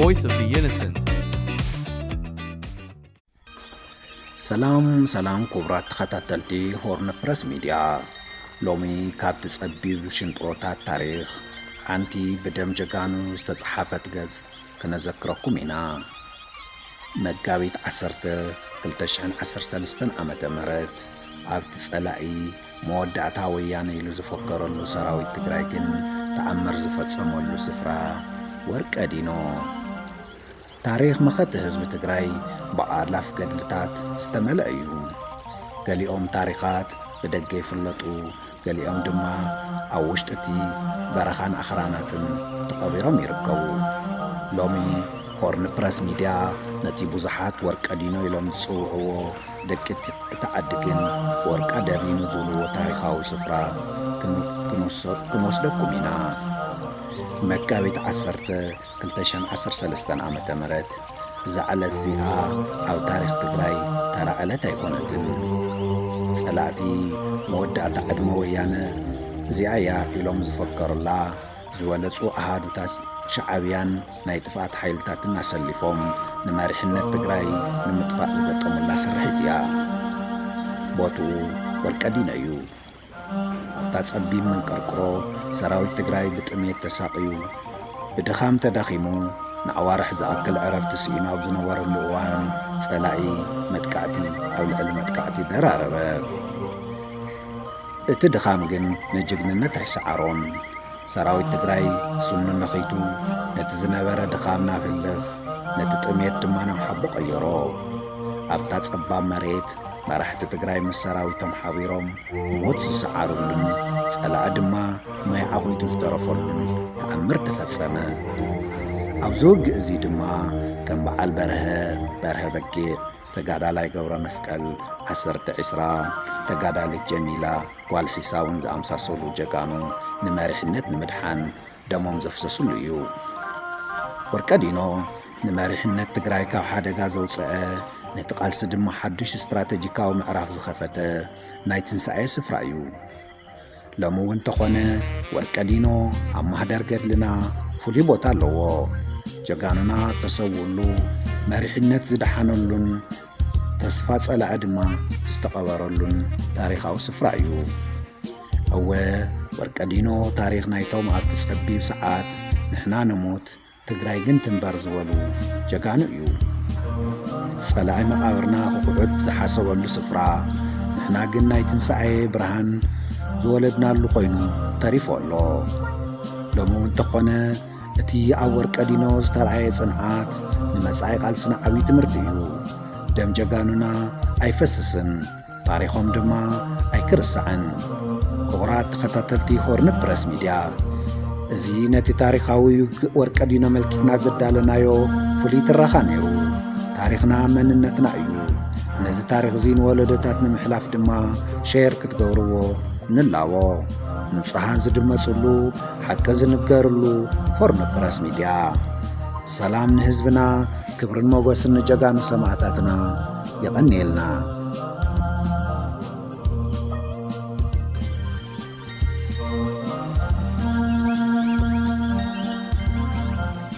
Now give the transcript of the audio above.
voice of the innocent. ሰላም ክቡራት ተኸታተልቲ ሆርን ፕረስ ሚድያ ሎሚ ካብቲ ጸቢብ ሽንጥሮታት ታሪኽ ሓንቲ ብደም ጀጋኑ ዝተጻሕፈት ገጽ ክነዘክረኩም ኢና። መጋቢት 10 2013 ዓመተ ምህረት ኣብቲ ጸላኢ መወዳእታ ወያነ ኢሉ ዝፈከረሉ ሰራዊት ትግራይ ግን ተዓምር ዝፈጸመሉ ስፍራ ወርቀዲኖ ታሪኽ መኸት ህዝቢ ትግራይ በአላፍ ገድልታት ዝተመልአ እዩ። ገሊኦም ታሪኻት ብደገ ይፍለጡ፣ ገሊኦም ድማ ኣብ ውሽጢ እቲ በረኻን ኣኽራናትን ተቐቢሮም ይርከቡ። ሎሚ ሆርን ፕረስ ሚድያ ነቲ ብዙሓት ወርቀዲኖ ኢሎም ዝጽውዕዎ ደቂ እቲ ዓዲ ግን ወርቃ ደቢኑ ዝብልዎ ታሪኻዊ ስፍራ ክንወስደኩም ኢና። መጋቢት 10 2013 ዓመተ ምህረት ብዛዕለት እዚኣ ኣብ ታሪኽ ትግራይ ተራዕለት ኣይኮነትን። ጸላእቲ መወዳእታ ዕድመ ወያነ እዚኣ እያ ኢሎም ዝፈከሩላ ዝበለጹ ኣሃዱታት ሻዕብያን ናይ ጥፋት ሓይልታትን ኣሰሊፎም ንመሪሕነት ትግራይ ንምጥፋእ ዝገጠሙላ ስርሒት እያ። ቦትኡ ወርቀዲኖ እዩ። ኣብታ ጸቢብ መንቀርቅሮ ሰራዊት ትግራይ ብጥሜት ተሳቂዩ ብድኻም ተዳኺሙ ንኣዋርሕ ዝኣክል ዕረፍቲ ስኢኑ ኣብ ዝነበረሉ እዋን ጸላኢ መጥቃዕቲ ኣብ ልዕሊ መጥቃዕቲ ደራረበ። እቲ ድኻም ግን ንጅግንነት ኣይሰዓሮም። ሰራዊት ትግራይ ስኑ ነኺቱ ነቲ ዝነበረ ድኻም ናብ ህልኽ ነቲ ጥሜት ድማ ናብ ሓቦ ቀየሮ። ኣብታ ጸባብ መሬት መራሕቲ ትግራይ ምስ ሰራዊቶም ሓቢሮም ሞት ዝሰዓሩሉን ጸላኢ ድማ ማይ ዓኺቱ ዝተረፈሉን ተኣምር ተፈጸመ። ኣብዚ ውግእ እዚ ድማ ከም በዓል በርሀ በጊዕ፣ ተጋዳላይ ገብረ መስቀል 10-20 ተጋዳሊት ጀሚላ ጓል ሒሳውን ዝኣምሳሰሉ ጀጋኑ ንመሪሕነት ንምድሓን ደሞም ዘፍሰሱሉ እዩ። ወርቀዲኖ ንመሪሕነት ትግራይ ካብ ሓደጋ ዘውፅአ ነቲ ቃልሲ ድማ ሓድሽ ስትራቴጂካዊ ምዕራፍ ዝኸፈተ ናይ ትንሣኤ ስፍራ እዩ። ሎሚ እውን ተኾነ ወርቀዲኖ ኣብ ማህደር ገድልና ፍሉይ ቦታ ኣለዎ። ጀጋኑና ተሰውሉ መሪሕነት ዝደሓነሉን ተስፋ ጸላኢ ድማ ዝተቐበረሉን ታሪኻዊ ስፍራ እዩ። እወ ወርቀዲኖ ታሪኽ ናይቶም ኣብቲ ጸቢብ ሰዓት ንሕና ንሞት ትግራይ ግን ትንበር ዝበሉ ጀጋኑ እዩ። ጸላኢ መቓብርና ክቁዑት ዝሓሰበሉ ስፍራ ንሕና ግን ናይ ትንሣኤ ብርሃን ዝወለድናሉ ኮይኑ ተሪፎ ኣሎ። ሎሚ እውን ተኾነ እቲ ኣብ ወርቀዲኖ ዝተረኣየ ጽንዓት ንመጻኢ ቃልስና ዓብዪ ትምህርቲ እዩ። ደም ጀጋኑና ኣይፈስስን፣ ታሪኾም ድማ ኣይክርስዕን። ክቡራት ተኸታተልቲ ሆርን ፕረስ ሚድያ እዚ ነቲ ታሪኻዊ ወርቀዲኖ መልኪትና ዘዳለናዮ ፍሉይ ትረኻ ነይሩ። ታሪኽና መንነትና እዩ። ነዚ ታሪኽ እዚ ንወለዶታት ንምሕላፍ ድማ ሼር ክትገብርዎ ንላቦ። ንጹሓን ዝድመጹሉ ሓቂ ዝንገርሉ ሆርን ፕረስ ሚድያ። ሰላም ንህዝብና፣ ክብርን ሞገስን ንጀጋኑ ሰማዕታትና ይቐኒየልና።